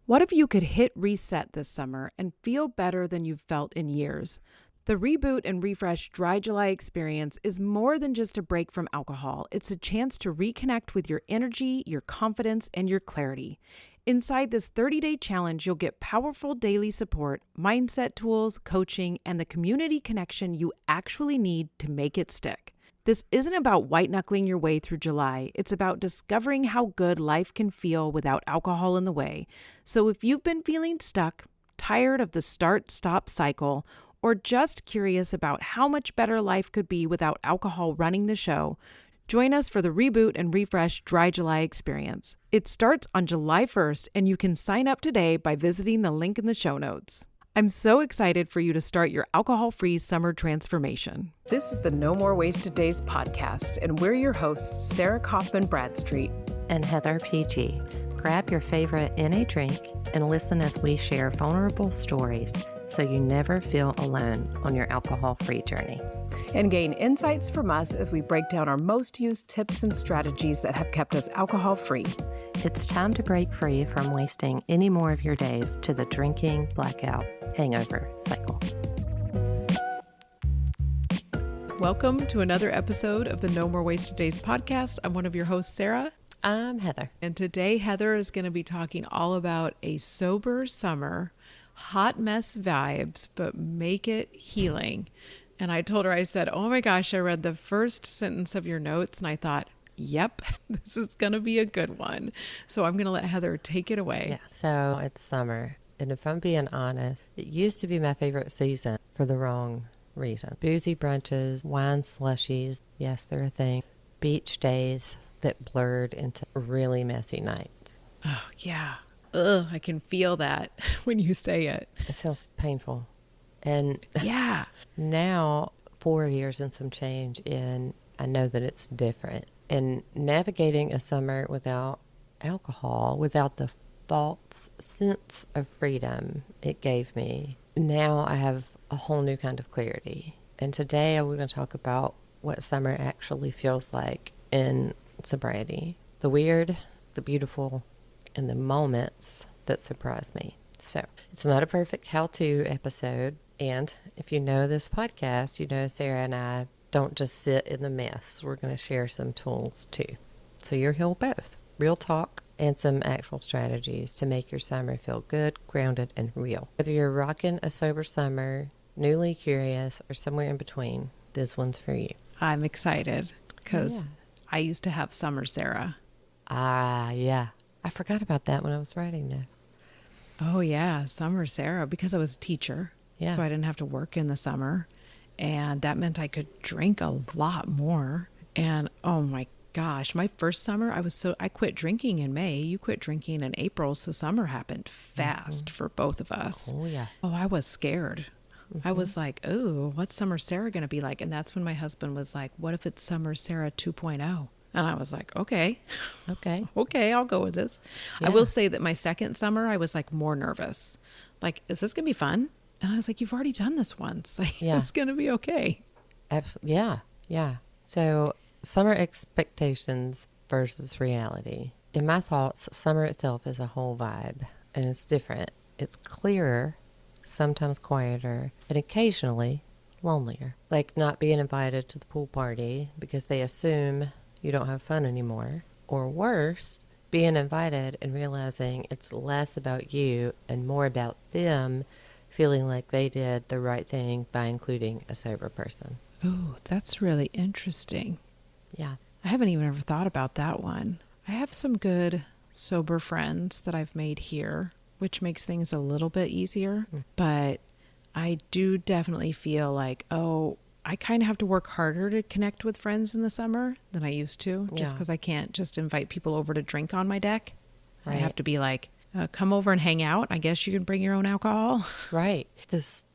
What if you could hit reset this summer and feel better than you've felt in years? The Reboot and Refresh Dry July experience is more than just a break from alcohol. It's a chance to reconnect with your energy, your confidence, and your clarity. Inside this 30-day challenge, you'll get powerful daily support, mindset tools, coaching, and the community connection you actually need to make it stick. This isn't about white-knuckling your way through July. It's about discovering how good life can feel without alcohol in the way. So if you've been feeling stuck, tired of the start-stop cycle, or just curious about how much better life could be without alcohol running the show, join us for the Reboot and Refresh Dry July experience. It starts on July 1st, and you can sign up today by visiting the link in the show notes. I'm so excited for you to start your alcohol-free summer transformation. This is the No More Wasted Days podcast, and we're your hosts, Sara Kaufman-Bradstreet and Heather PG. Grab your favorite NA drink and listen as we share vulnerable stories so you never feel alone on your alcohol-free journey. And gain insights from us as we break down our most used tips and strategies that have kept us alcohol-free. It's time to break free from wasting any more of your days to the drinking, blackout, hangover cycle. Welcome to another episode of the No More Wasted Days podcast. I'm one of your hosts, Sara. I'm Heather. And today, Heather is going to be talking all about a sober summer, hot mess vibes, but make it healing. And I told her, I said, oh my gosh, I read the first sentence of your notes and I thought, yep, this is going to be a good one. So I'm going to let Heather take it away. Yeah, so it's summer. And if I'm being honest, it used to be my favorite season for the wrong reason. Boozy brunches, wine slushies, yes, they're a thing. Beach days that blurred into really messy nights. Oh, yeah. Ugh, I can feel that when you say it. It sounds painful. And yeah, now 4 years and some change in, I know that it's different. And navigating a summer without alcohol, without the false sense of freedom it gave me, now I have a whole new kind of clarity. And today I'm going to talk about what summer actually feels like in sobriety. The weird, the beautiful, and the moments that surprise me. So it's not a perfect how-to episode. And if you know this podcast, you know Sara and I don't just sit in the mess. We're going to share some tools too. So you'll hear both. Real talk and some actual strategies to make your summer feel good, grounded, and real. Whether you're rocking a sober summer, newly curious, or somewhere in between, this one's for you. I'm excited because I used to have summer Sara. Ah, yeah. I forgot about that when I was writing this. Oh, yeah, summer Sara, because I was a teacher. Yeah. So I didn't have to work in the summer. And that meant I could drink a lot more. And oh my gosh, my first summer, I quit drinking in May. You quit drinking in April. So summer happened fast for both of us. Oh, yeah. Oh, I was scared. I was like, oh, what's summer Sara going to be like? And that's when my husband was like, what if it's summer Sara 2.0? And I was like, okay, I'll go with this. Yeah. I will say that my second summer, I was like more nervous. Like, is this going to be fun? And I was like, you've already done this once. Like, it's going to be okay. Absolutely. Yeah. So summer expectations versus reality. In my thoughts, summer itself is a whole vibe and it's different. It's clearer, sometimes quieter, and occasionally lonelier. Like not being invited to the pool party because they assume you don't have fun anymore. Or worse, being invited and realizing it's less about you and more about them feeling like they did the right thing by including a sober person. Oh, that's really interesting. Yeah. I haven't even ever thought about that one. I have some good sober friends that I've made here, which makes things a little bit easier. But I do definitely feel like, I kind of have to work harder to connect with friends in the summer than I used to, just because I can't just invite people over to drink on my deck. Right. I have to be like, come over and hang out. I guess you can bring your own alcohol. Right. This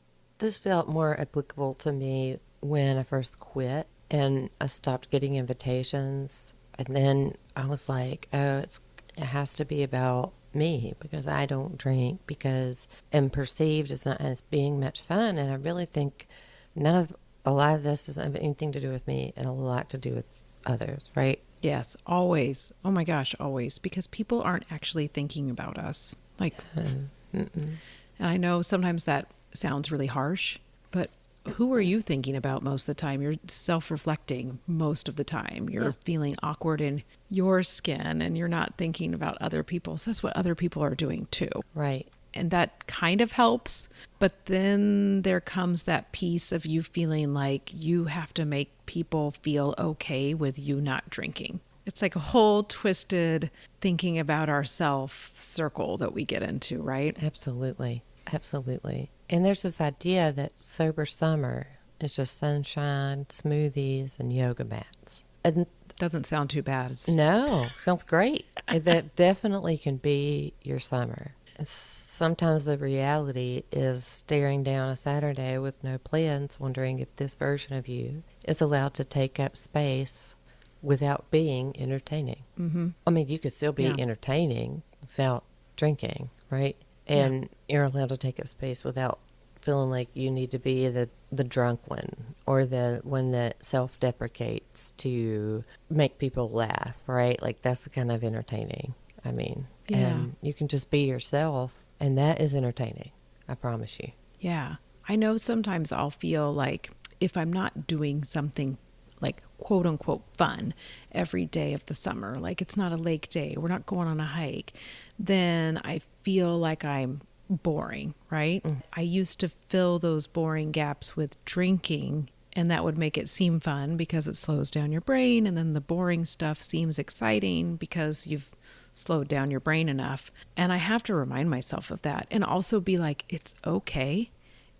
felt more applicable to me when I first quit and I stopped getting invitations. And then I was like, it has to be about me because I don't drink because I'm perceived as not as being much fun. And I really think a lot of this doesn't have anything to do with me and a lot to do with others, right? Yes, always. Oh my gosh, always. Because people aren't actually thinking about us. Like, and I know sometimes that sounds really harsh, but who are you thinking about most of the time? You're self-reflecting most of the time. You're feeling awkward in your skin and you're not thinking about other people. So that's what other people are doing too. Right. And that kind of helps. But then there comes that piece of you feeling like you have to make people feel okay with you not drinking. It's like a whole twisted thinking about ourself circle that we get into, right? Absolutely. Absolutely. And there's this idea that sober summer is just sunshine, smoothies, and yoga mats. And Doesn't sound too bad. no, sounds great. That definitely can be your summer. And sometimes the reality is staring down a Saturday with no plans, wondering if this version of you is allowed to take up space without being entertaining. Mm-hmm. I mean, you could still be entertaining without drinking, right? And you're allowed to take up space without feeling like you need to be the drunk one or the one that self-deprecates to make people laugh, right? Like that's the kind of entertaining. I mean, and you can just be yourself, and that is entertaining. I promise you. Yeah. I know sometimes I'll feel like if I'm not doing something like quote unquote fun every day of the summer, like it's not a lake day, we're not going on a hike, then I feel like I'm boring, right? I used to fill those boring gaps with drinking, and that would make it seem fun because it slows down your brain, and then the boring stuff seems exciting because you've slowed down your brain enough. And I have to remind myself of that and also be like, it's okay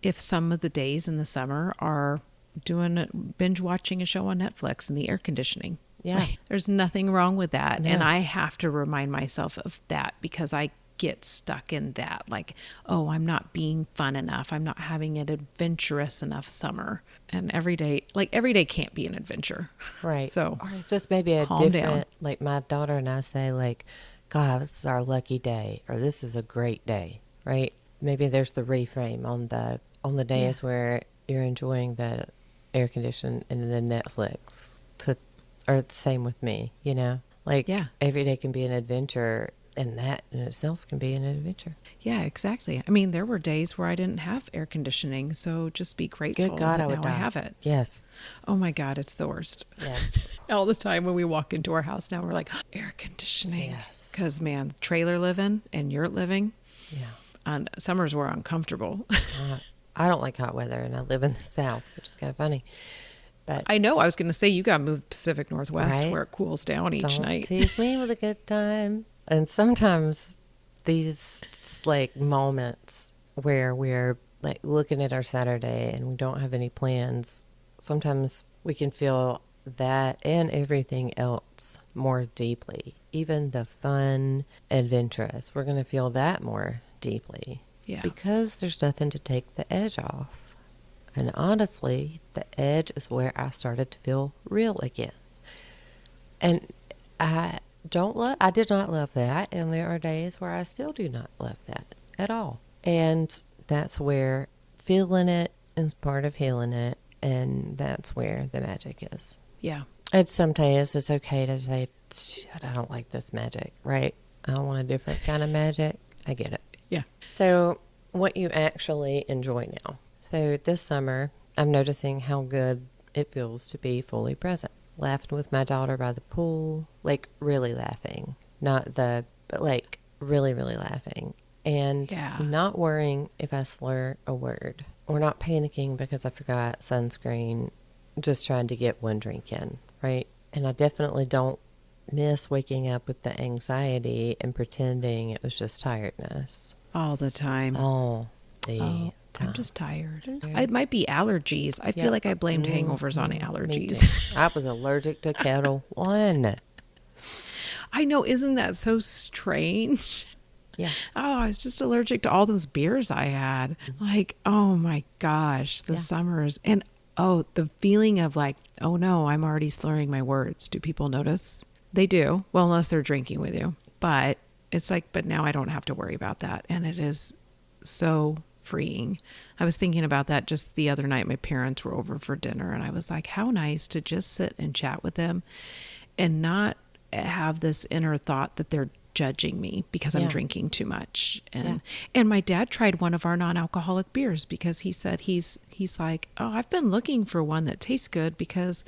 if some of the days in the summer are binge watching a show on Netflix in the air conditioning. Yeah. Like, there's nothing wrong with that. No. And I have to remind myself of that because I get stuck in that. Like, oh, I'm not being fun enough. I'm not having an adventurous enough summer. And every day can't be an adventure. Right. So or it's just maybe a calm different, down. like my daughter and I say like, God, this is our lucky day, or this is a great day, right? Maybe there's the reframe on the days where you're enjoying the air condition and the Netflix or the same with me, you know? Like every day can be an adventure, and that in itself can be an adventure. Yeah, exactly. I mean, there were days where I didn't have air conditioning, so just be grateful Good God, that I would now die. I have it. Yes. Oh my God, it's the worst. Yes. All the time when we walk into our house now, we're like, air conditioning. Yes. Because, man, trailer living and yurt living, Yeah. and summers were uncomfortable. I don't like hot weather, and I live in the South, which is kind of funny. But I know. I was going to say, you got to move to the Pacific Northwest Right? where it cools down each don't night. tease me with a good time. And sometimes these like moments where we're like looking at our Saturday and we don't have any plans, sometimes we can feel that and everything else more deeply. Even the fun, adventurous, we're going to feel that more deeply. Yeah. Because there's nothing to take the edge off. And honestly, the edge is where I started to feel real again. And I did not love that. And there are days where I still do not love that at all. And that's where feeling it is part of healing it. And that's where the magic is. Yeah. It's sometimes it's okay to say, shit, I don't like this magic, right? I want a different kind of magic. I get it. Yeah. So what you actually enjoy now. So this summer, I'm noticing how good it feels to be fully present. Laughing with my daughter by the pool, like really laughing, but like really, really laughing. And not worrying if I slur a word. Or not panicking because I forgot sunscreen, just trying to get one drink in, right? And I definitely don't miss waking up with the anxiety and pretending it was just tiredness. All the time. All the time. I'm just tired. It might be allergies. I feel like I blamed hangovers on allergies. I was allergic to Kettle One. I know. Isn't that so strange? Yeah. Oh, I was just allergic to all those beers I had. Like, oh my gosh, the summers. And the feeling of like, oh no, I'm already slurring my words. Do people notice? They do. Well, unless they're drinking with you. But it's like, but now I don't have to worry about that. And it is so freeing. I was thinking about that just the other night. My parents were over for dinner and I was like, how nice to just sit and chat with them and not have this inner thought that they're judging me because I'm Yeah. drinking too much. Yeah. And my dad tried one of our non-alcoholic beers because he said he's like, oh, I've been looking for one that tastes good because,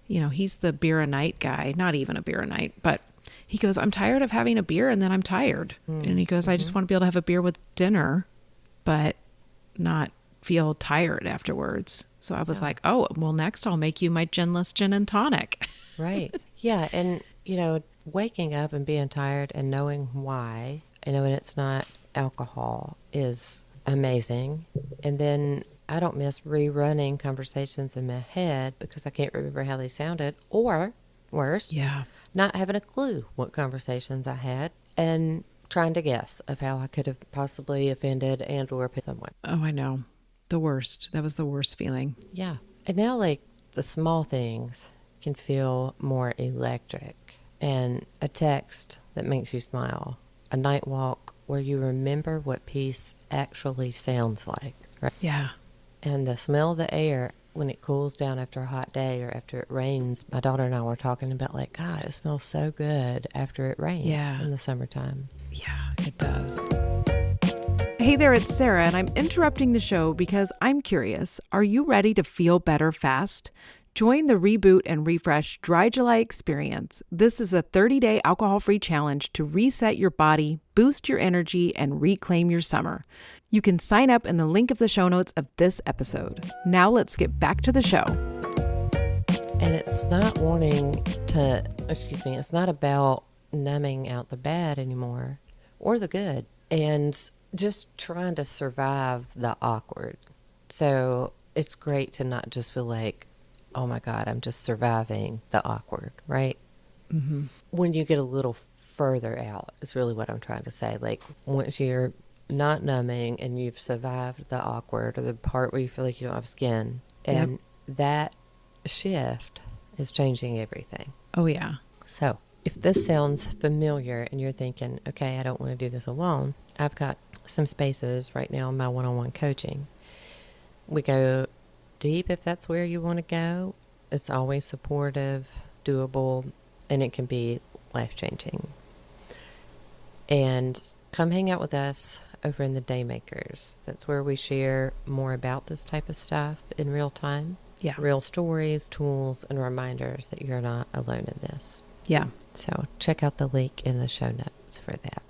he's the beer a night guy, not even a beer a night, but he goes, I'm tired of having a beer and then I'm tired. And he goes, I just want to be able to have a beer with dinner, but not feel tired afterwards. So I was like, oh, well, next I'll make you my ginless gin and tonic. Right. Yeah. And, waking up and being tired and knowing why, and knowing it's not alcohol is amazing. And then I don't miss rerunning conversations in my head because I can't remember how they sounded, or worse, Yeah. not having a clue what conversations I had and trying to guess of how I could have possibly offended and or pissed someone. Oh, I know. The worst. That was the worst feeling. Yeah. And now, like, the small things can feel more electric. And a text that makes you smile. A night walk where you remember what peace actually sounds like. Right? Yeah. And the smell of the air when it cools down after a hot day or after it rains. My daughter and I were talking about, like, God, it smells so good after it rains in the summertime. Yeah, it does. Hey there, it's Sara, and I'm interrupting the show because I'm curious. Are you ready to feel better fast? Join the Reboot and Refresh Dry July experience. This is a 30-day alcohol-free challenge to reset your body, boost your energy, and reclaim your summer. You can sign up in the link of the show notes of this episode. Now let's get back to the show. And it's not it's not about numbing out the bad anymore or the good and just trying to survive the awkward. So it's great to not just feel like, oh my God, I'm just surviving the awkward, right? Mm-hmm. When you get a little further out, is really what I'm trying to say. Like, once you're not numbing and you've survived the awkward or the part where you feel like you don't have skin, and that shift is changing everything. Oh, yeah. So if this sounds familiar and you're thinking, okay, I don't want to do this alone, I've got some spaces right now in my one-on-one coaching. We go deep if that's where you want to go. It's always supportive, doable, and it can be life-changing. And come hang out with us over in the Daymakers. That's where we share more about this type of stuff in real time. Yeah. Real stories, tools, and reminders that you're not alone in this. Yeah. So check out the link in the show notes for that.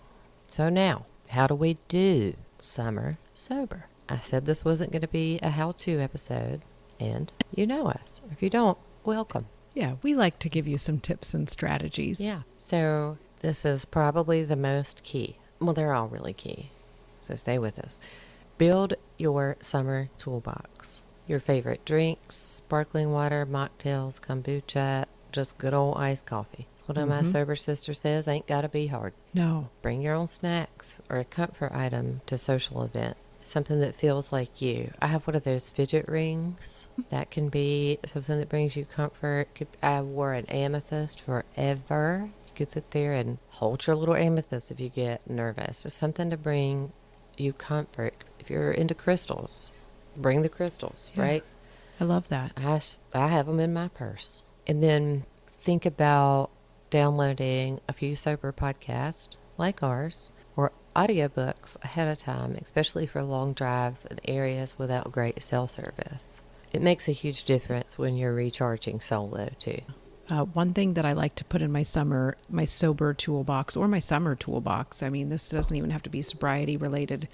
So now, how do we do summer sober? I said this wasn't going to be a how-to episode, and you know us. If you don't, welcome. Yeah, we like to give you some tips and strategies. Yeah. So this is probably the most key. Well, they're all really key. So stay with us. Build your summer toolbox. Your favorite drinks, sparkling water, mocktails, kombucha, just good old iced coffee. That's what my sober sister says, ain't got to be hard. No. Bring your own snacks or a comfort item to social event. Something that feels like you. I have one of those fidget rings. That can be something that brings you comfort. I wore an amethyst forever. You could sit there and hold your little amethyst if you get nervous. Just something to bring you comfort. If you're into crystals, bring the crystals, right? I love that. I have them in my purse. And then think about downloading a few sober podcasts like ours or audiobooks ahead of time, especially for long drives in areas without great cell service. It makes a huge difference when you're recharging solo too. One thing that I like to put in my sober toolbox or my summer toolbox, I mean, this doesn't even have to be sobriety related,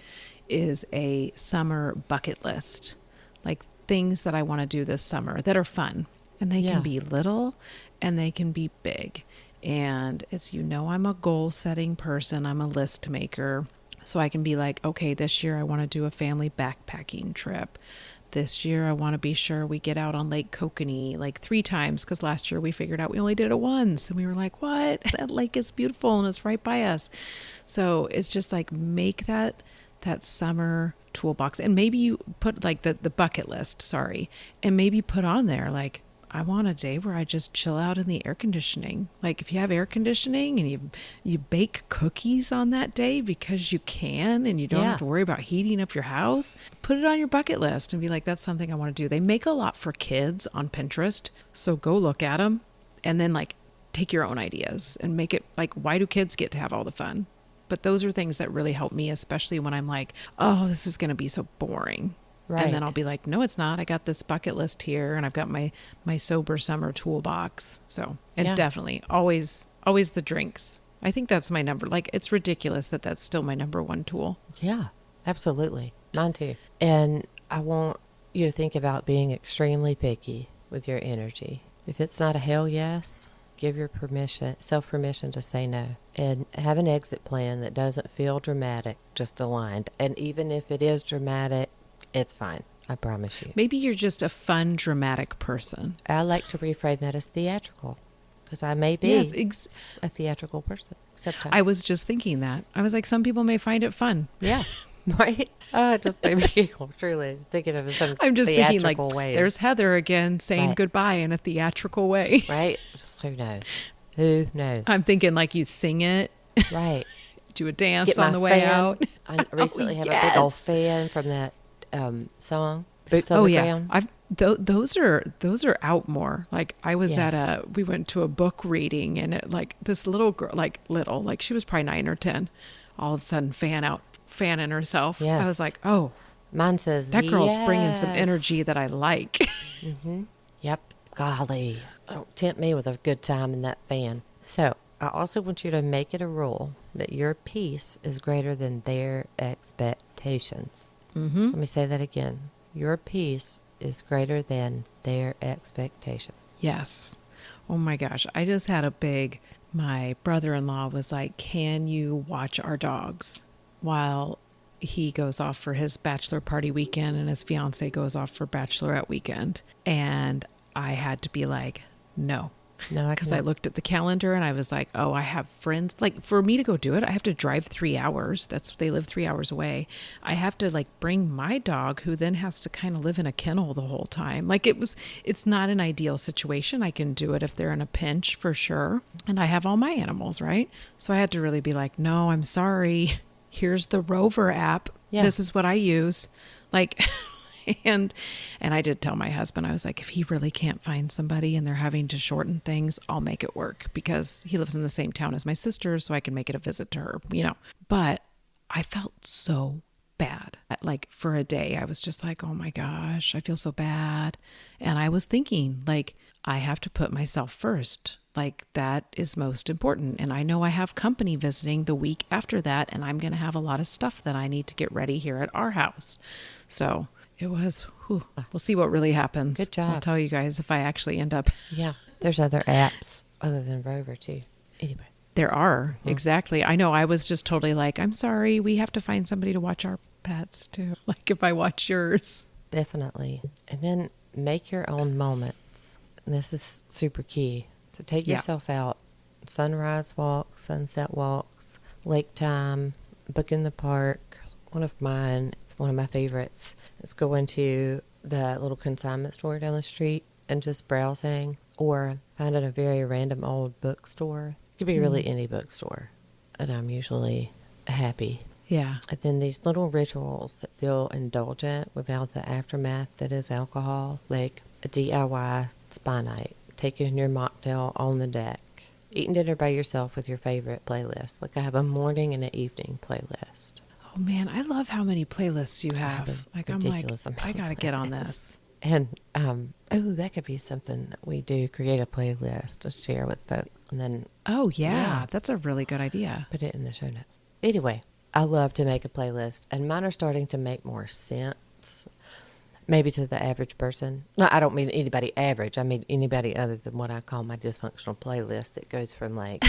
is a summer bucket list. Like things that I want to do this summer that are fun. And they can be little and they can be big. And it's, I'm a goal setting person. I'm a list maker. So I can be like, okay, this year I want to do a family backpacking trip. This year I want to be sure we get out on Lake Kokanee like 3 times, because last year we figured out we only did it once. And we were like, what? That lake is beautiful and it's right by us. So it's just like, make that summer toolbox. And maybe you put like the bucket list, and maybe put on there like, I want a day where I just chill out in the air conditioning. Like if you have air conditioning and you bake cookies on that day because you can and you don't have to worry about heating up your house, put it on your bucket list and be like, that's something I want to do. They make a lot for kids on Pinterest. So go look at them and then like take your own ideas and make it like, why do kids get to have all the fun? But those are things that really help me, especially when I'm like, oh, this is going to be so boring. Right. And then I'll be like, no, it's not. I got this bucket list here, and I've got my sober summer toolbox. So, and definitely always the drinks. I think that's my number. Like, it's ridiculous that that's still my number one tool. Yeah, absolutely. Mine too. And I want you to think about being extremely picky with your energy. If it's not a hell yes, give your self permission to say no, and have an exit plan that doesn't feel dramatic, just aligned. And even if it is dramatic, it's fine. I promise you. Maybe you're just a fun, dramatic person. I like to reframe that as theatrical, because I may be a theatrical person. Sometimes. I was just thinking that. I was like, some people may find it fun. Yeah. Right? It just made me giggle, truly. Thinking of it in some I'm just thinking, like, ways. There's Heather again saying goodbye in a theatrical way. Right? Just who knows? Who knows? I'm thinking, like, you sing it. Right. Do a dance on the way out. I recently have a big old fan from that song, Boots on the Ground. Those are out more. Like, I was we went to a book reading, and it, like, this little girl, like she was probably 9 or 10, all of a sudden fanning herself. Yes. I was like, oh, mine says that girl's bringing some energy that I like. Mm-hmm. Yep. Golly, don't tempt me with a good time in that fan. So I also want you to make it a rule that your peace is greater than their expectations. Mm-hmm. Let me say that again. Your peace is greater than their expectations. Yes. Oh my gosh. I just had my brother-in-law was like, can you watch our dogs while he goes off for his bachelor party weekend and his fiance goes off for bachelorette weekend? And I had to be like, no. No, because I looked at the calendar and I was like, oh, I have friends. Like, for me to go do it, I have to drive 3 hours. They live 3 hours away. I have to, like, bring my dog, who then has to kind of live in a kennel the whole time. Like, it's not an ideal situation. I can do it if they're in a pinch, for sure. And I have all my animals, right? So I had to really be like, no, I'm sorry. Here's the Rover app. Yeah. This is what I use. Like... And I did tell my husband, I was like, if he really can't find somebody and they're having to shorten things, I'll make it work, because he lives in the same town as my sister, so I can make it a visit to her, But I felt so bad. Like, for a day, I was just like, oh my gosh, I feel so bad. And I was thinking, like, I have to put myself first. Like, that is most important. And I know I have company visiting the week after that, and I'm going to have a lot of stuff that I need to get ready here at our house. So... it was, we'll see what really happens. Good job. I'll tell you guys if I actually end up. Yeah. There's other apps other than Rover, too. Anyway. There are. Mm-hmm. Exactly. I know. I was just totally like, I'm sorry. We have to find somebody to watch our pets, too. Like, if I watch yours. Definitely. And then make your own moments. This is super key. So take yourself out. Sunrise walks, sunset walks, lake time, book in the park. One of mine, it's one of my favorites. It's going to the little consignment store down the street and just browsing, or finding a very random old bookstore. It could be really any bookstore, and I'm usually happy. Yeah. And then these little rituals that feel indulgent without the aftermath that is alcohol, like a DIY spa night, taking your mocktail on the deck, eating dinner by yourself with your favorite playlist. Like, I have a morning and an evening playlist. Oh man, I love how many playlists you have. Like, I'm like, I gotta get on this. And that could be something that we do: create a playlist to share with folks, and then that's a really good idea. Put it in the show notes. Anyway, I love to make a playlist, and mine are starting to make more sense, maybe to the average person. No, I don't mean anybody average. I mean anybody other than what I call my dysfunctional playlist that goes from like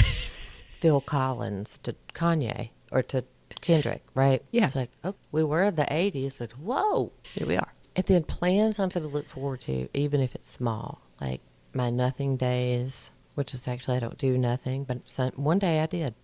Phil Collins to Kanye or to Kendrick, right? Yeah. It's like, oh, we were in the 80s. Like, whoa, here we are. And then plan something to look forward to, even if it's small. Like my nothing days, which is actually, I don't do nothing, but one day I did.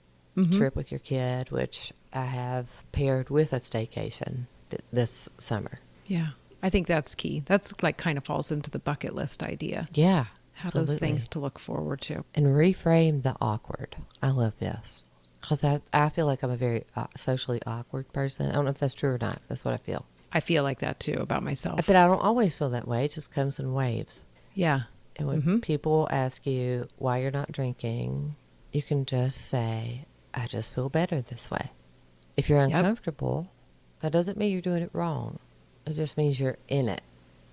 Trip with your kid, which I have paired with a staycation this summer. Yeah. I think that's key. That's like kind of falls into the bucket list idea. Yeah. Have those things to look forward to. And reframe the awkward. I love this. Because I feel like I'm a very socially awkward person. I don't know if that's true or not. That's what I feel. I feel like that too about myself. But I don't always feel that way. It just comes in waves. Yeah. And when people ask you why you're not drinking, you can just say, I just feel better this way. If you're uncomfortable, that doesn't mean you're doing it wrong. It just means you're in it.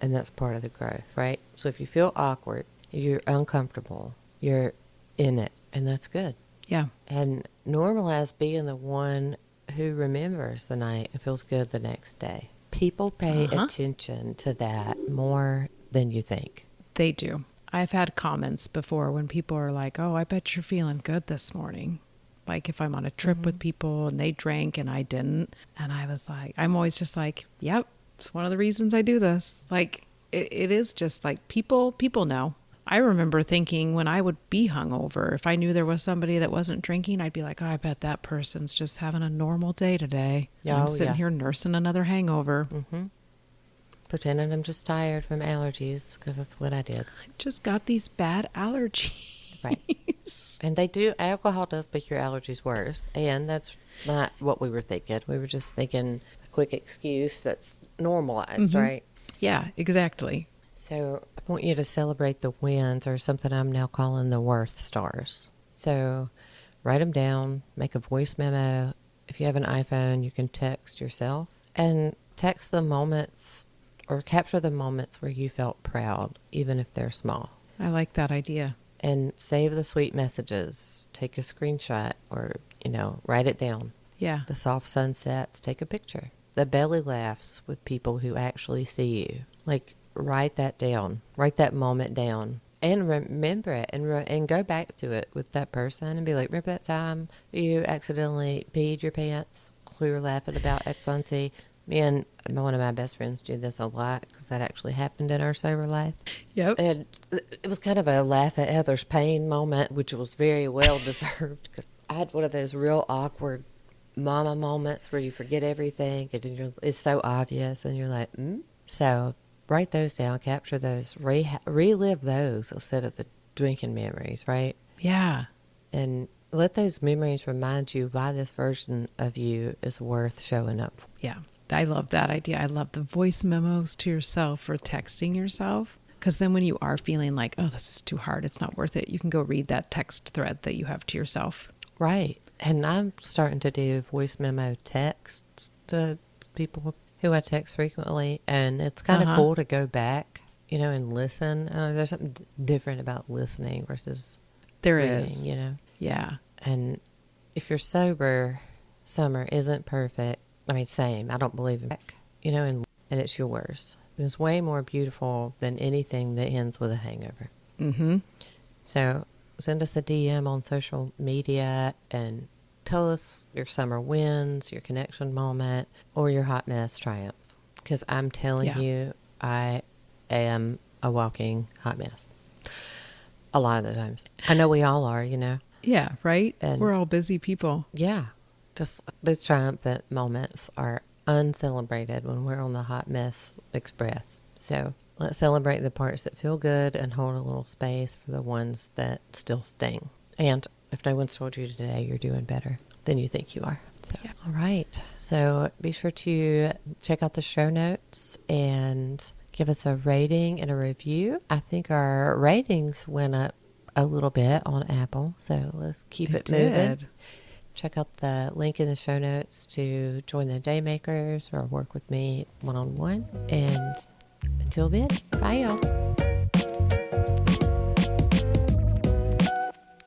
And that's part of the growth, right? So if you feel awkward, you're uncomfortable, you're in it. And that's good. Yeah. And normalize being the one who remembers the night and feels good the next day. People pay attention to that more than you think. They do. I've had comments before when people are like, oh, I bet you're feeling good this morning. Like if I'm on a trip with people and they drank and I didn't. And I was like, I'm always just like, yep, it's one of the reasons I do this. Like it is just like people know. I remember thinking when I would be hungover, if I knew there was somebody that wasn't drinking, I'd be like, oh, I bet that person's just having a normal day today. I'm sitting here nursing another hangover. Pretending I'm just tired from allergies, because that's what I did. I just got these bad allergies. Right. And alcohol does make your allergies worse. And that's not what we were thinking. We were just thinking a quick excuse that's normalized, right? Yeah, exactly. So I want you to celebrate the wins, or something I'm now calling the worth stars. So write them down, make a voice memo. If you have an iPhone, you can text yourself and text the moments or capture the moments where you felt proud, even if they're small. I like that idea. And save the sweet messages. Take a screenshot or, write it down. Yeah. The soft sunsets, take a picture. The belly laughs with people who actually see you. Like, write that down. Write that moment down. And remember it and go back to it with that person and be like, remember that time you accidentally peed your pants? We were laughing about X, Y, and Z. Me and one of my best friends do this a lot because that actually happened in our sober life. Yep. And it was kind of a laugh at Heather's pain moment, which was very well deserved, because I had one of those real awkward mama moments where you forget everything and it's so obvious and you're like, So write those down, capture those, relive those instead of the drinking memories, right? Yeah. And let those memories remind you why this version of you is worth showing up for. Yeah. I love that idea. I love the voice memos to yourself or texting yourself. Because then when you are feeling like, oh, this is too hard, it's not worth it, you can go read that text thread that you have to yourself. Right. And I'm starting to do voice memo texts to people who I text frequently. And it's kind of cool to go back, and listen. There's something different about listening versus reading, Yeah. And if you're sober, summer isn't perfect. I mean, same. I don't believe in it, and it's yours. It's way more beautiful than anything that ends with a hangover. So send us a DM on social media and tell us your summer wins, your connection moment, or your hot mess triumph. Because I'm telling you, I am a walking hot mess. A lot of the times. I know we all are, Yeah, right? And we're all busy people. Yeah. Just those triumphant moments are uncelebrated when we're on the hot mess express. So let's celebrate the parts that feel good and hold a little space for the ones that still sting. And if no one's told you today you're doing better than you think you are. So, all right. So be sure to check out the show notes and give us a rating and a review. I think our ratings went up a little bit on Apple, so let's keep it moving. Check out the link in the show notes to join the Daymakers or work with me one-on-one. And until then, bye y'all.